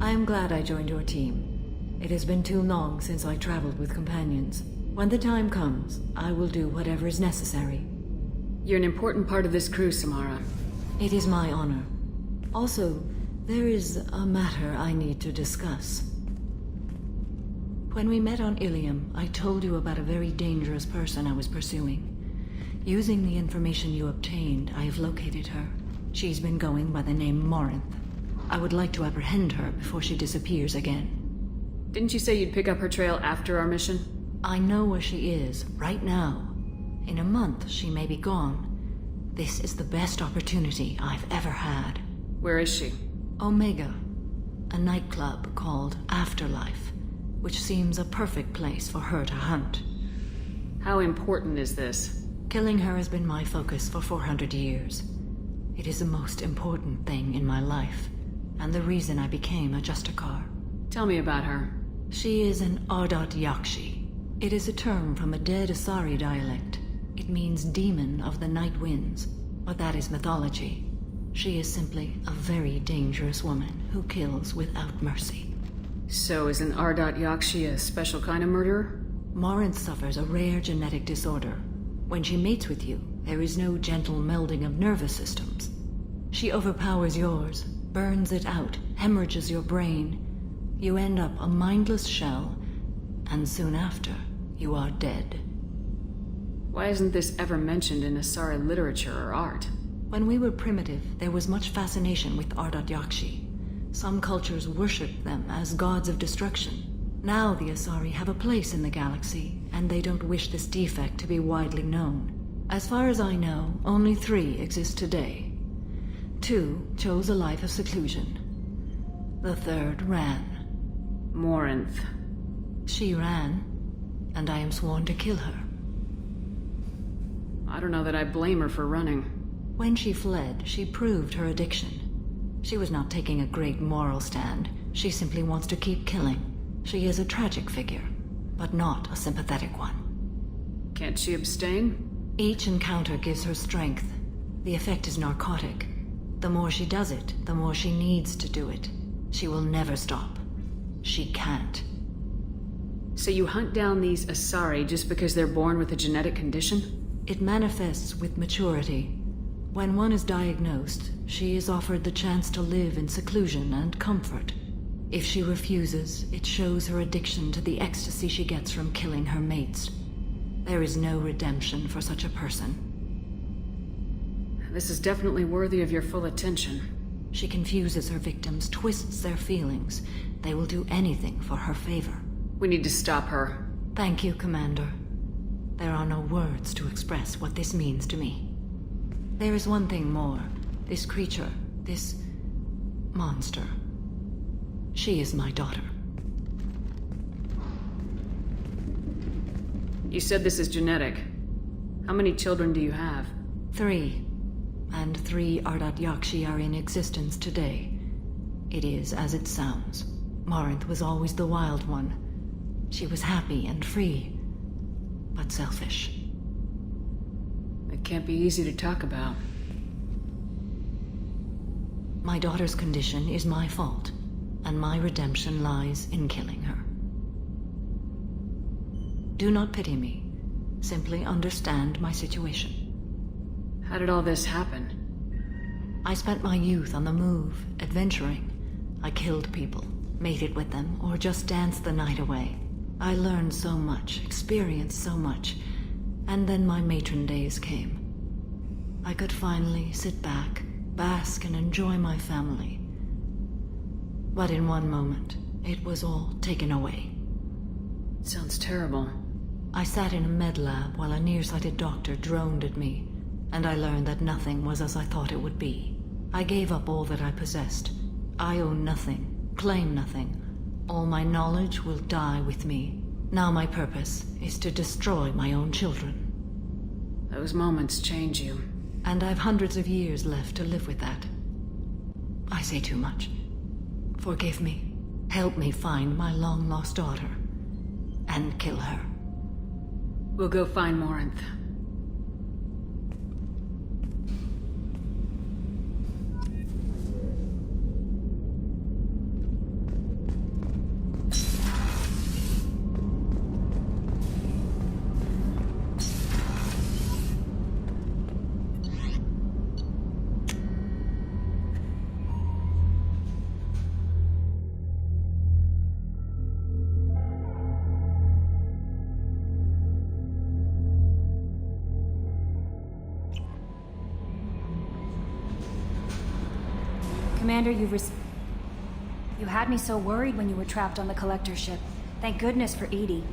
I am glad I joined your team. It has been too long since I traveled with companions. When the time comes, I will do whatever is necessary. You're an important part of this crew, Samara. It is my honor. Also, there is a matter I need to discuss. When we met on Ilium, I told you about a very dangerous person I was pursuing. Using the information you obtained, I have located her. She's been going by the name Morinth. I would like to apprehend her before she disappears again. Didn't you say you'd pick up her trail after our mission? I know where she is, right now. In a month, she may be gone. This is the best opportunity I've ever had. Where is she? Omega, a nightclub called Afterlife, which seems a perfect place for her to hunt. How important is this? Killing her has been my focus for 400 years. It is the most important thing in my life, and the reason I became a Justicar. Tell me about her. She is an Ardot Yakshi. It is a term from a dead Asari dialect. It means demon of the night winds, but that is mythology. She is simply a very dangerous woman who kills without mercy. So is an Ardot Yakshi a special kind of murderer? Morinth suffers a rare genetic disorder. When she mates with you, there is no gentle melding of nervous systems. She overpowers yours, burns it out, hemorrhages your brain. You end up a mindless shell, and soon after, you are dead. Why isn't this ever mentioned in Asari literature or art? When we were primitive, there was much fascination with Ardot Yakshi. Some cultures worshipped them as gods of destruction. Now the Asari have a place in the galaxy, and they don't wish this defect to be widely known. As far as I know, only 3 exist today. 2 chose a life of seclusion. The 3rd ran. Morinth. She ran, and I am sworn to kill her. I don't know that I blame her for running. When she fled, she proved her addiction. She was not taking a great moral stand. She simply wants to keep killing. She is a tragic figure, but not a sympathetic one. Can't she abstain? Each encounter gives her strength. The effect is narcotic. The more she does it, the more she needs to do it. She will never stop. She can't. So you hunt down these Asari just because they're born with a genetic condition? It manifests with maturity. When one is diagnosed, she is offered the chance to live in seclusion and comfort. If she refuses, it shows her addiction to the ecstasy she gets from killing her mates. There is no redemption for such a person. This is definitely worthy of your full attention. She confuses her victims, twists their feelings. They will do anything for her favor. We need to stop her. Thank you, Commander. There are no words to express what this means to me. There is one thing more. This creature, this monster. She is my daughter. You said this is genetic. How many children do you have? 3. And 3 Ardot Yakshi are in existence today. It is as it sounds. Morinth was always the wild one. She was happy and free, but selfish. It can't be easy to talk about. My daughter's condition is my fault, and my redemption lies in killing her. Do not pity me. Simply understand my situation. How did all this happen? I spent my youth on the move, adventuring. I killed people, mated with them, or just danced the night away. I learned so much, experienced so much, and then my matron days came. I could finally sit back, bask and enjoy my family. But in one moment, it was all taken away. Sounds terrible. I sat in a med lab while a nearsighted doctor droned at me, and I learned that nothing was as I thought it would be. I gave up all that I possessed. I own nothing, claim nothing. All my knowledge will die with me. Now my purpose is to destroy my own children. Those moments change you. And I've hundreds of years left to live with that. I say too much. Forgive me. Help me find my long-lost daughter. And kill her. We'll go find Morinth. Commander, you had me so worried when you were trapped on the Collector ship. Thank goodness for Edie.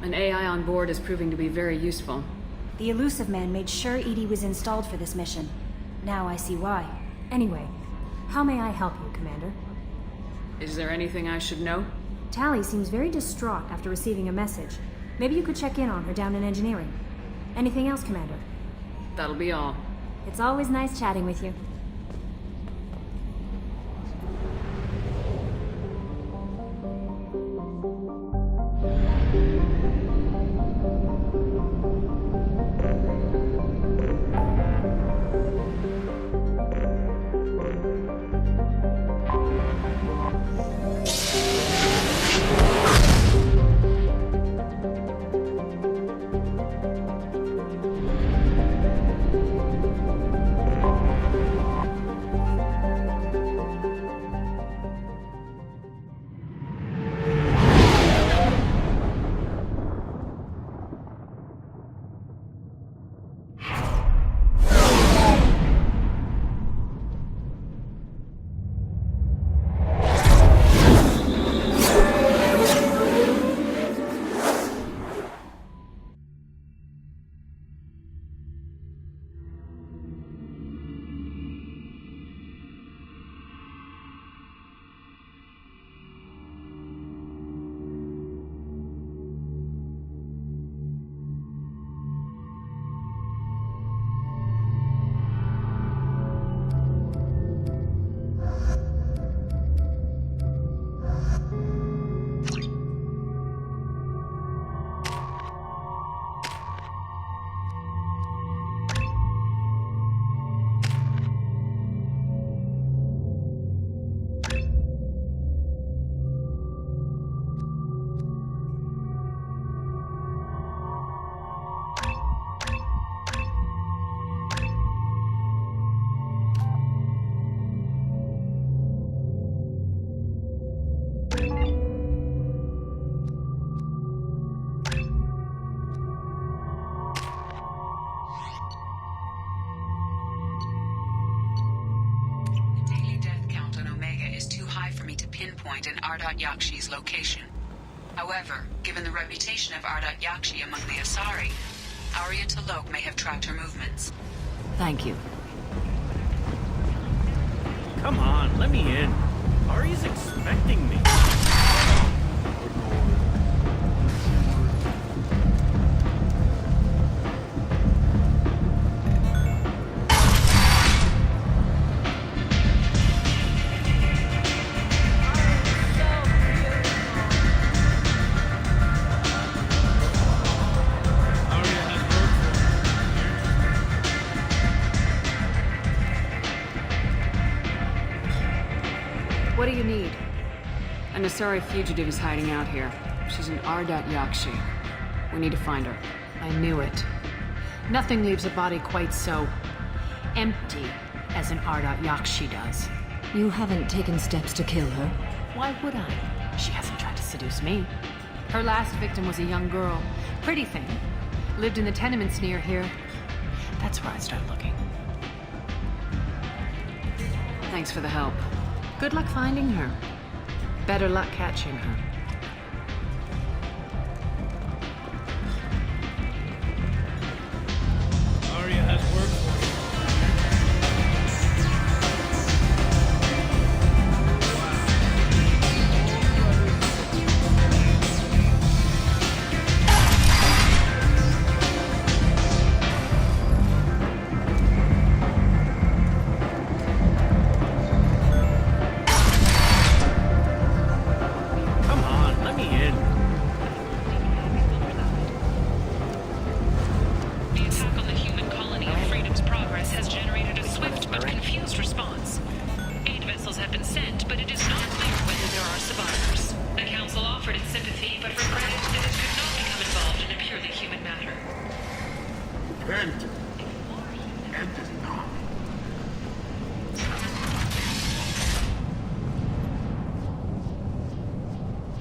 An AI on board is proving to be very useful. The Elusive Man made sure Edie was installed for this mission. Now I see why. Anyway, how may I help you, Commander? Is there anything I should know? Tally seems very distraught after receiving a message. Maybe you could check in on her down in engineering. Anything else, Commander? That'll be all. It's always nice chatting with you. In Ardat-Yakshi's location. However, given the reputation of Ardat-Yakshi among the Asari, Arya T'Loak may have tracked her movements. Thank you. Come on, let me in. Ari's expecting me. What do you need? An Asari fugitive is hiding out here. She's an Ardat-Yakshi. We need to find her. I knew it. Nothing leaves a body quite so empty as an Ardat-Yakshi does. You haven't taken steps to kill her? Why would I? She hasn't tried to seduce me. Her last victim was a young girl. Pretty thing. Lived in the tenements near here. That's where I start looking. Thanks for the help. Good luck finding her. Better luck catching her. Arya has work for you.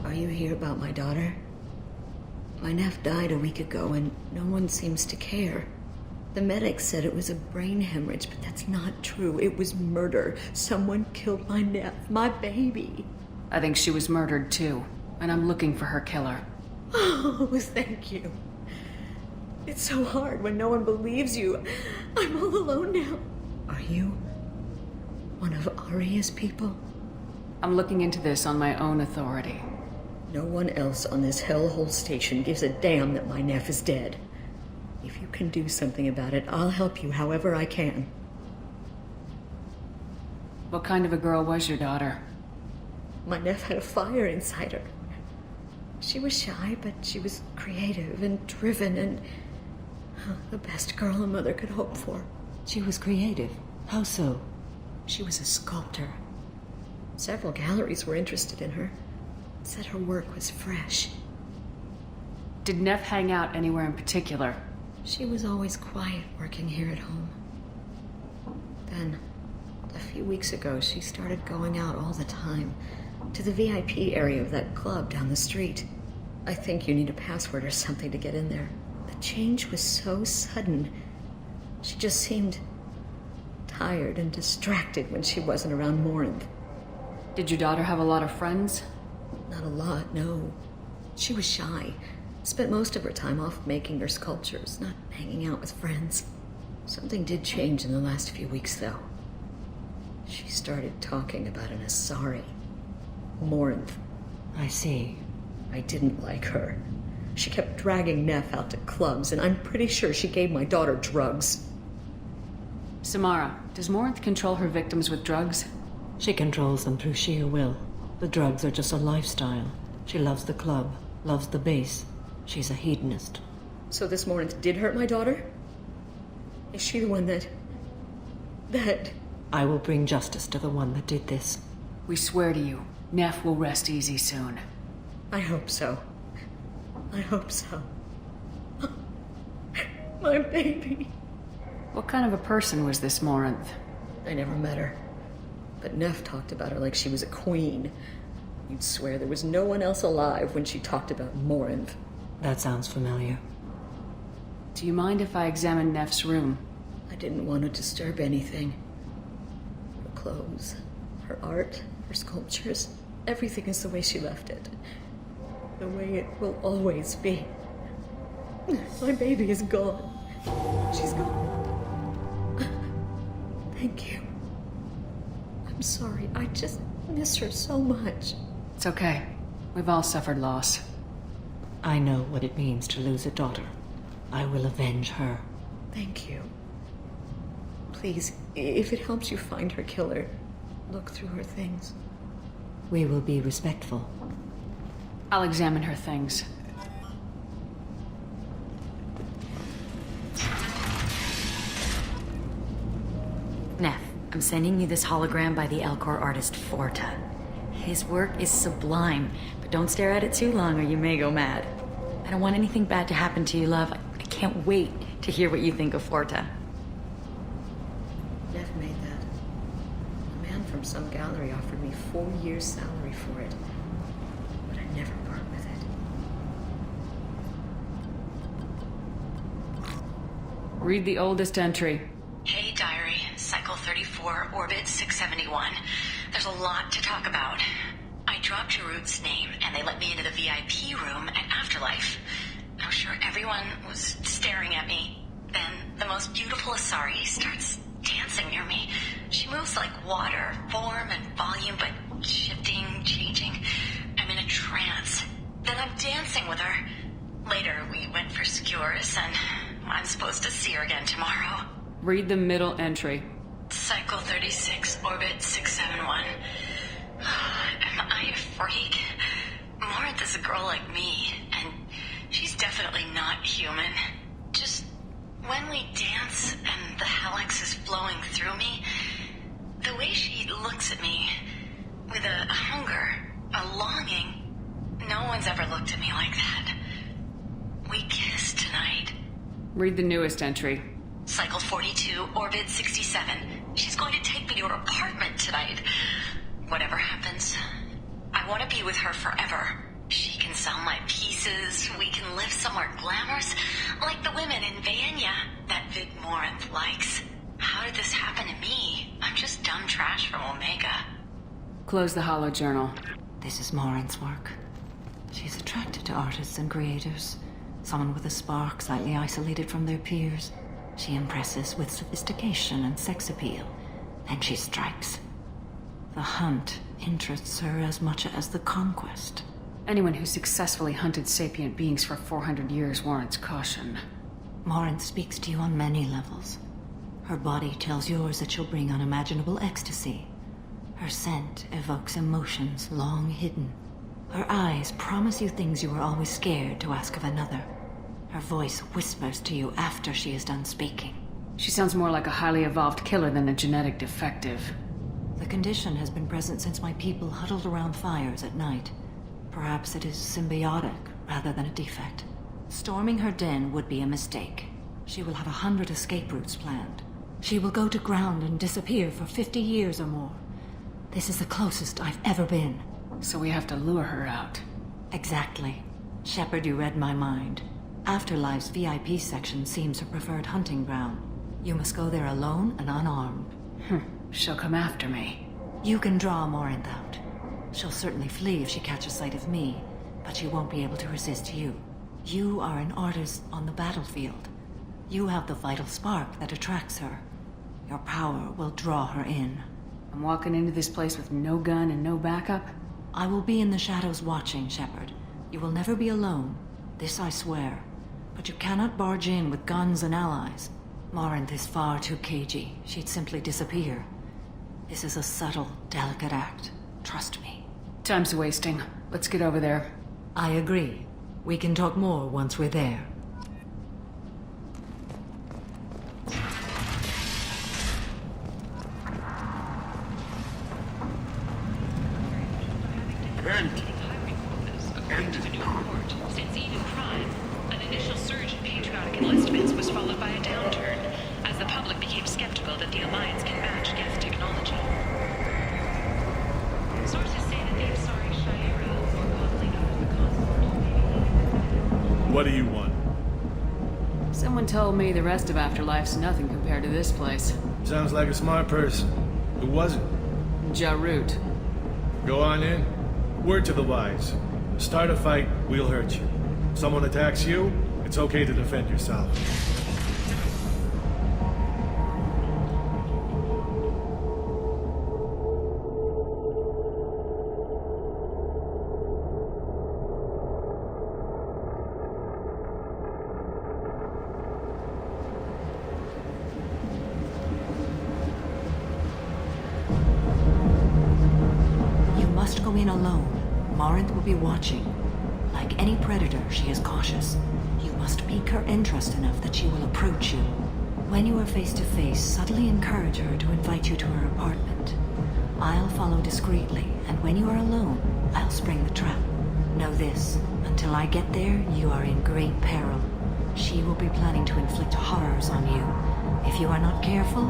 Are you here about my daughter? My nephew died a week ago and no one seems to care. The medics said it was a brain hemorrhage, but that's not true. It was murder. Someone killed my nephew, my baby. I think she was murdered too, and I'm looking for her killer. Oh, thank you. It's so hard when no one believes you. I'm all alone now. Are you one of Aria's people? I'm looking into this on my own authority. No one else on this hellhole station gives a damn that my nephew is dead. If you can do something about it, I'll help you however I can. What kind of a girl was your daughter? My nephew had a fire inside her. She was shy, but she was creative and driven and the best girl a mother could hope for. She was creative. How so? She was a sculptor. Several galleries were interested in her. Said her work was fresh. Did Neff hang out anywhere in particular? She was always quiet working here at home. Then, a few weeks ago, she started going out all the time to the VIP area of that club down the street. I think you need a password or something to get in there. The change was so sudden. She just seemed tired and distracted when she wasn't around Morinth. Did your daughter have a lot of friends? Not a lot, no. She was shy. Spent most of her time off making her sculptures, not hanging out with friends. Something did change in the last few weeks, though. She started talking about an Asari. Morinth. I see. I didn't like her. She kept dragging Neff out to clubs, and I'm pretty sure she gave my daughter drugs. Samara, does Morinth control her victims with drugs? She controls them through sheer will. The drugs are just a lifestyle. She loves the club, loves the base. She's a hedonist. So this Morinth did hurt my daughter? Is she the one that... I will bring justice to the one that did this. We swear to you, Neff will rest easy soon. I hope so. I hope so. My baby. What kind of a person was this Morinth? I never met her. But Neff talked about her like she was a queen. You'd swear there was no one else alive when she talked about Morinth. That sounds familiar. Do you mind if I examine Neff's room? I didn't want to disturb anything. Her clothes, her art, her sculptures, everything is the way she left it. The way it will always be. My baby is gone. She's gone. Thank you. I'm sorry. I just miss her so much. It's okay. We've all suffered loss. I know what it means to lose a daughter. I will avenge her. Thank you. Please, if it helps you find her killer, look through her things. We will be respectful. I'll examine her things. Neff, I'm sending you this hologram by the Elcor artist Forta. His work is sublime, but don't stare at it too long or you may go mad. I don't want anything bad to happen to you, love. I can't wait to hear what you think of Forta. Neff made that. A man from some gallery offered me 4 years' salary for it. But I never part with it. Read the oldest entry. Hey, Diary. Cycle 34, Orbit 671. There's a lot to talk about. I dropped Jarut's name, and they let me into the VIP room at Afterlife. I'm sure everyone was staring at me. Then the most beautiful Asari starts dancing near me. She moves like water, form and volume, but shifting, changing. I'm in a trance. Then I'm dancing with her. Later, we went for skewers, and I'm supposed to see her again tomorrow. Read the middle entry. Cycle 36, Orbit 671. Am I a freak? Morinth is a girl like me, and she's definitely not human. Just when we dance and the helix is flowing through me, the way she looks at me with a hunger, a longing, no one's ever looked at me like that. We kissed tonight. Read the newest entry. Cycle 42, Orbit 67. She's going to take me to her apartment tonight. Whatever happens, I want to be with her forever. She can sell my pieces. We can live somewhere glamorous, like the women in Vanya, that Vid Morinth likes. How did this happen to me? I'm just dumb trash from Omega. Close the holo journal. This is Morinth's work. She's attracted to artists and creators. Someone with a spark, slightly isolated from their peers. She impresses with sophistication and sex appeal. Then she strikes. The hunt interests her as much as the conquest. Anyone who successfully hunted sapient beings for 400 years warrants caution. Morinth speaks to you on many levels. Her body tells yours that she'll bring unimaginable ecstasy. Her scent evokes emotions long hidden. Her eyes promise you things you were always scared to ask of another. Her voice whispers to you after she is done speaking. She sounds more like a highly evolved killer than a genetic defective. The condition has been present since my people huddled around fires at night. Perhaps it is symbiotic rather than a defect. Storming her den would be a mistake. She will have 100 escape routes planned. She will go to ground and disappear for 50 years or more. This is the closest I've ever been. So we have to lure her out. Exactly. Shepard, you read my mind. Afterlife's VIP section seems her preferred hunting ground. You must go there alone and unarmed. She'll come after me. You can draw Morinth out. She'll certainly flee if she catches sight of me, but she won't be able to resist you. You are an artist on the battlefield. You have the vital spark that attracts her. Your power will draw her in. I'm walking into this place with no gun and no backup? I will be in the shadows watching, Shepard. You will never be alone. This I swear. But you cannot barge in with guns and allies. Morinth is far too cagey. She'd simply disappear. This is a subtle, delicate act. Trust me. Time's wasting. Let's get over there. I agree. We can talk more once we're there. Since even Prime, an initial surge in patriotic enlistments was followed by a downturn, as the public became skeptical that the Alliance can match Geth technology. Sources say that the Asari Shaira, more commonly known as the Consort. What do you want? Someone told me the rest of Afterlife's nothing compared to this place. Sounds like a smart person. Who was it? Jarut. Go on in. Word to the wise. Start a fight, we'll hurt you. Someone attacks you, it's okay to defend yourself. You must go in alone. Morinth will be watching. Like any predator, she is cautious. You must pique her interest enough that she will approach you. When you are face to face, subtly encourage her to invite you to her apartment. I'll follow discreetly, and when you are alone, I'll spring the trap. Know this, until I get there, you are in great peril. She will be planning to inflict horrors on you. If you are not careful,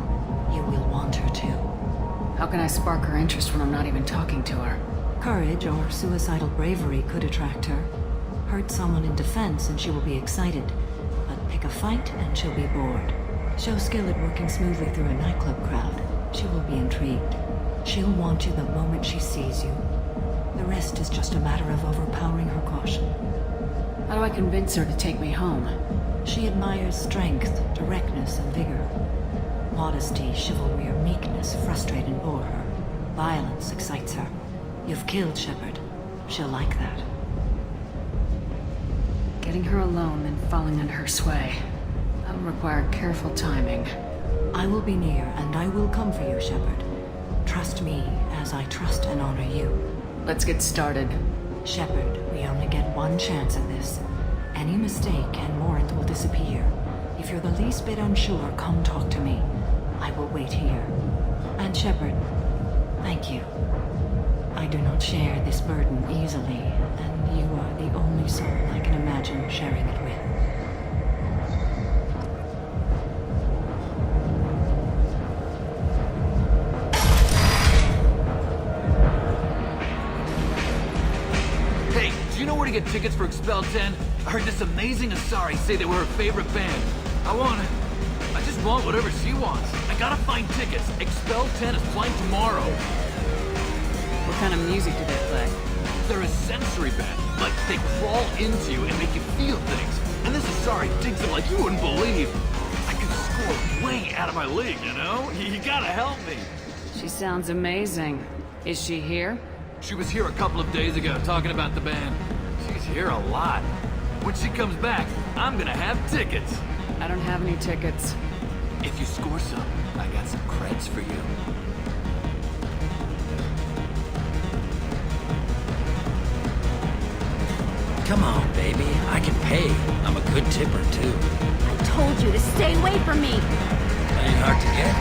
you will want her to. How can I spark her interest when I'm not even talking to her? Courage or suicidal bravery could attract her. Hurt someone in defense and she will be excited, but pick a fight and she'll be bored. Show skill at working smoothly through a nightclub crowd. She will be intrigued. She'll want you the moment she sees you. The rest is just a matter of overpowering her caution. How do I convince her to take me home? She admires strength, directness, and vigor. Modesty, chivalry, or meekness frustrate and bore her. Violence excites her. You've killed Shepard. She'll like that. Getting her alone and falling under her sway. That'll require careful timing. I will be near, and I will come for you, Shepard. Trust me as I trust and honor you. Let's get started. Shepard, we only get one chance at this. Any mistake and Morinth will disappear. If you're the least bit unsure, come talk to me. I will wait here. And Shepard, thank you. I do not share this burden easily, and you are the only soul I can imagine sharing it with. Hey, do you know where to get tickets for Expel 10? I heard this amazing Asari say they were her favorite band. I I just want whatever she wants. I gotta find tickets. Expel 10 is playing tomorrow. What kind of music do they play? They're a sensory band. Like, they crawl into you and make you feel things. And this Asari digs them like you wouldn't believe. I could score way out of my league, you know? You gotta help me. She sounds amazing. Is she here? She was here a couple of days ago talking about the band. She's here a lot. When she comes back, I'm gonna have tickets. I don't have any tickets. If you score some, I got some creds for you. Come on, baby. I can pay. I'm a good tipper, too. I told you to stay away from me! Ain't hard to get.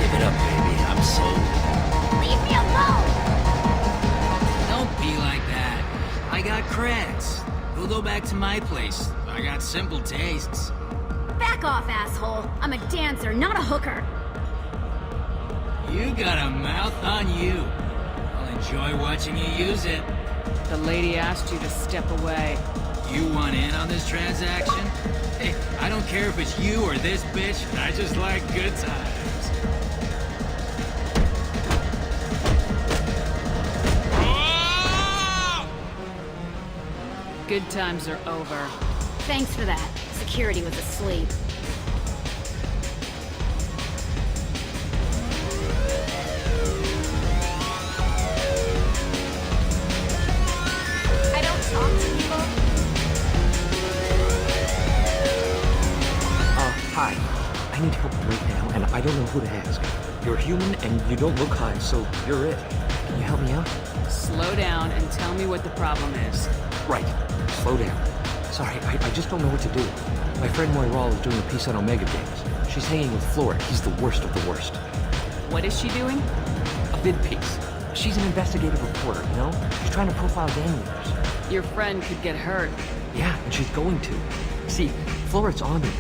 Give it up, baby. I'm sold. Leave me alone! Don't be like that. I got creds. We'll go back to my place. I got simple tastes. Back off, asshole! I'm a dancer, not a hooker! You got a mouth on you. I'll enjoy watching you use it. The lady asked you to step away. You want in on this transaction? Hey, I don't care if it's you or this bitch. I just like good times. Good times are over. Thanks for that. Security was asleep. I don't talk to people. Hi. I need help right now, and I don't know who to ask. You're human, and you don't look high, so you're it. Can you help me out? Slow down and tell me what the problem is. Right. Slow down. Sorry, I just don't know what to do. My friend Moira is doing a piece on Omega Games. She's hanging with Florid. He's the worst of the worst. What is she doing? A vid piece. She's an investigative reporter, you know? She's trying to profile gang leaders. Your friend could get hurt. Yeah, and she's going to. See, Florid's on her.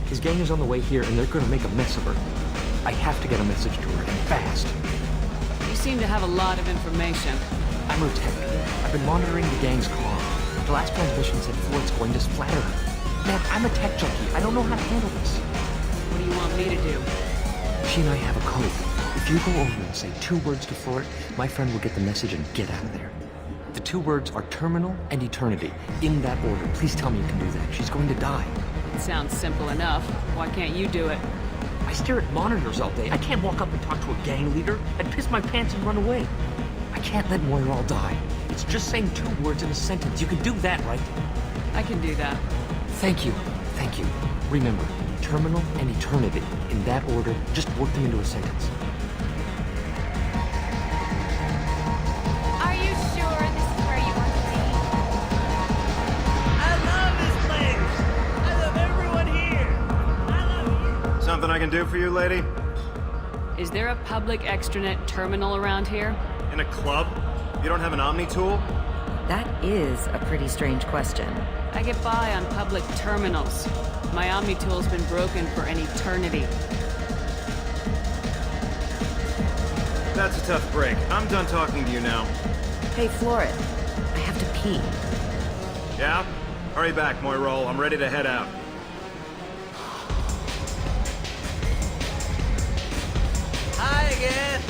His gang is on the way here, and they're gonna make a mess of her. I have to get a message to her, and fast. You seem to have a lot of information. I'm her tech. I've been monitoring the gang's comm. The last transmission said Floyd's going to splatter her. Man, I'm a tech junkie. I don't know how to handle this. What do you want me to do? She and I have a code. If you go over and say 2 words to Floyd, my friend will get the message and get out of there. The 2 words are terminal and eternity. In that order. Please tell me you can do that. She's going to die. It sounds simple enough. Why can't you do it? I stare at monitors all day. I can't walk up and talk to a gang leader. I'd piss my pants and run away. I can't let Moira die. It's just saying 2 words in a sentence. You can do that, right? I can do that. Thank you. Thank you. Remember, terminal and eternity. In that order, just work them into a sentence. Are you sure this is where you want to be? I love this place! I love everyone here! I love you! Something I can do for you, lady? Is there a public extranet terminal around here? In a club? You don't have an Omni tool? That is a pretty strange question. I get by on public terminals. My Omni tool's been broken for an eternity. That's a tough break. I'm done talking to you now. Hey, Florid. I have to pee. Yeah? Hurry back, Moira. I'm ready to head out. Hi again!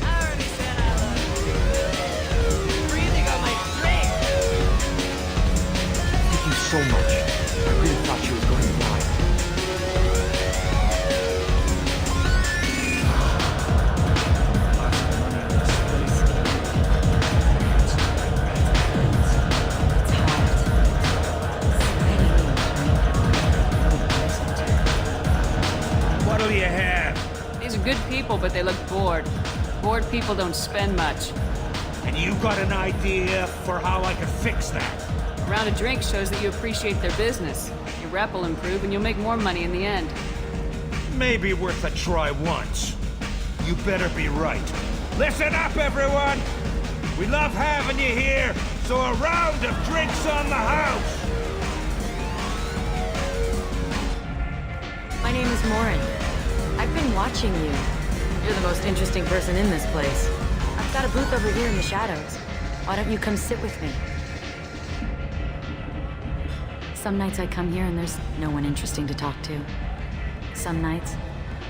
I already said I love you. Breathing on my drink! Thank you so much. I really thought she was going to die. What'll you have? These are good people, but they look bored. Bored people don't spend much. And you got an idea for how I can fix that? A round of drinks shows that you appreciate their business. Your rep will improve and you'll make more money in the end. Maybe worth a try once. You better be right. Listen up, everyone! We love having you here, so a round of drinks on the house! My name is Morinth. I've been watching you. You're the most interesting person in this place. I've got a booth over here in the shadows. Why don't you come sit with me? Some nights I come here and there's no one interesting to talk to. Some nights,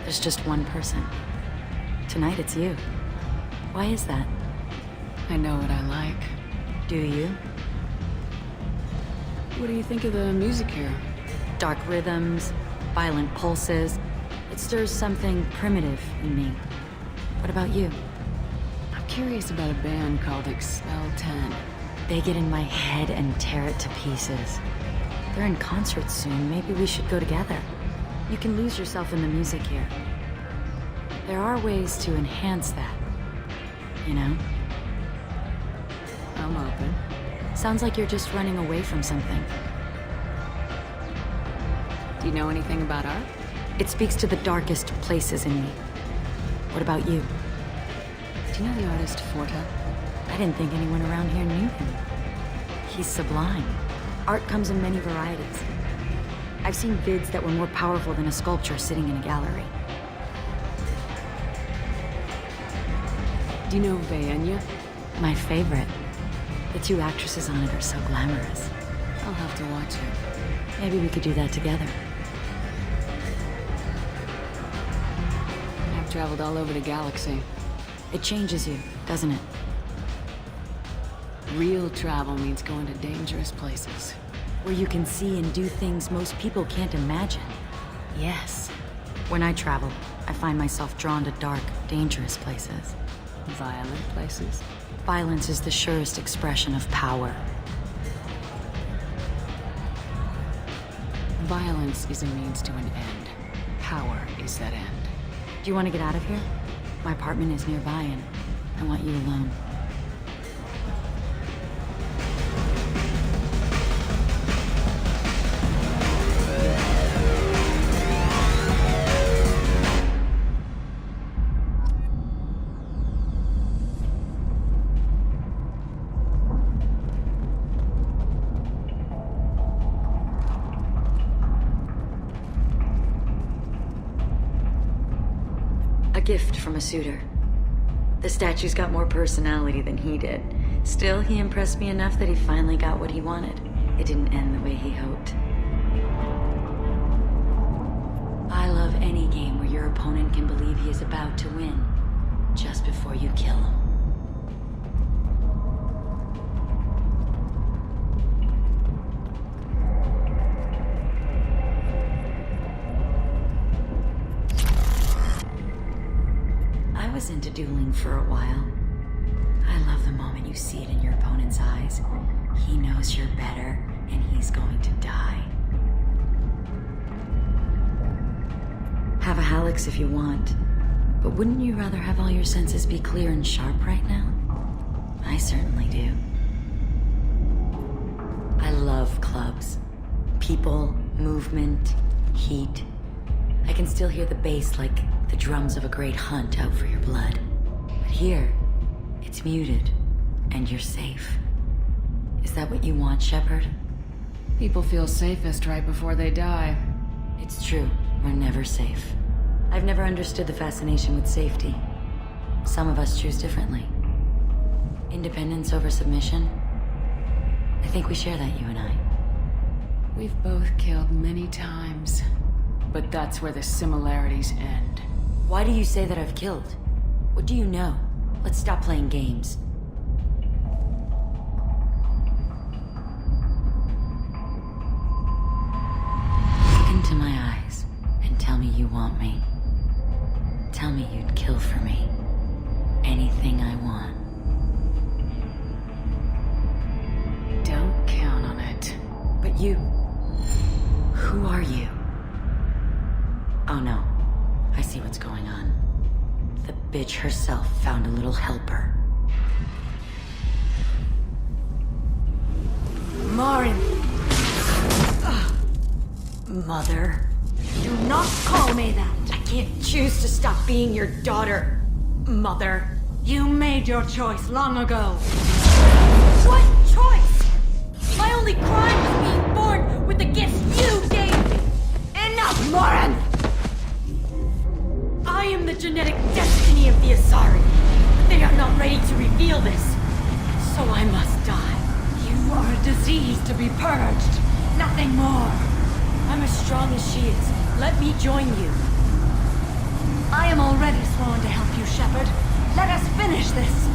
there's just one person. Tonight it's you. Why is that? I know what I like. Do you? What do you think of the music here? Dark rhythms, violent pulses. It stirs something primitive in me. What about you? I'm curious about a band called Expel 10. They get in my head and tear it to pieces. They're in concert soon. Maybe we should go together. You can lose yourself in the music here. There are ways to enhance that. You know? I'm open. Sounds like you're just running away from something. Do you know anything about art? It speaks to the darkest places in me. What about you? Do you know the artist Forta? I didn't think anyone around here knew him. He's sublime. Art comes in many varieties. I've seen vids that were more powerful than a sculpture sitting in a gallery. Do you know Vaenya? My favorite. The two actresses on it are so glamorous. I'll have to watch it. Maybe we could do that together. I've traveled all over the galaxy. It changes you, doesn't it? Real travel means going to dangerous places. Where you can see and do things most people can't imagine. Yes. When I travel, I find myself drawn to dark, dangerous places. Violent places? Violence is the surest expression of power. Violence is a means to an end. Power is that end. Do you want to get out of here? My apartment is nearby and I want you alone. A gift from a suitor. The statue's got more personality than he did. Still, he impressed me enough that he finally got what he wanted. It didn't end the way he hoped. I love any game where your opponent can believe he is about to win, just before you kill him. I was into dueling for a while. I love the moment you see it in your opponent's eyes. He knows you're better, and he's going to die. Have a Hallex if you want, but wouldn't you rather have all your senses be clear and sharp right now? I certainly do. I love clubs. People, movement, heat. I can still hear the bass like the drums of a great hunt out for your blood. But here, it's muted, and you're safe. Is that what you want, Shepard? People feel safest right before they die. It's true, we're never safe. I've never understood the fascination with safety. Some of us choose differently. Independence over submission? I think we share that, you and I. We've both killed many times, but that's where the similarities end. Why do you say that I've killed? What do you know? Let's stop playing games. Look into my eyes and tell me you want me. Tell me you'd kill for me. Anything I want. Don't count on it. But you... who are you? Oh no. I see what's going on. The bitch herself found a little helper. Morinth! Mother. Do not call me that! I can't choose to stop being your daughter, Mother. You made your choice long ago. What choice? My only crime was being born with the gifts you gave me! Enough, Morinth! I am the genetic destiny of the Asari, but they are not ready to reveal this. So I must die. You are a disease to be purged, nothing more. I'm as strong as she is. Let me join you. I am already sworn to help you, Shepard. Let us finish this!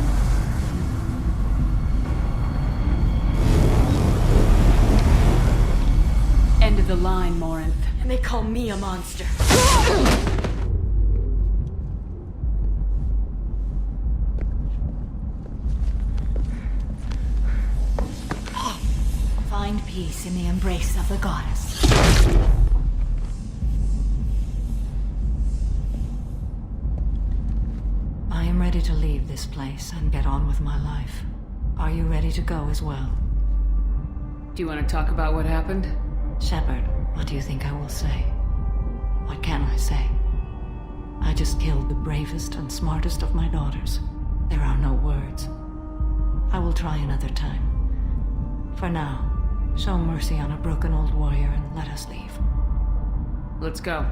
End of the line, Morinth. And they call me a monster. Find peace in the embrace of the goddess. I am ready to leave this place and get on with my life. Are you ready to go as well? Do you want to talk about what happened? Shepard, what do you think I will say? What can I say? I just killed the bravest and smartest of my daughters. There are no words. I will try another time. For now, show mercy on a broken old warrior and let us leave. Let's go.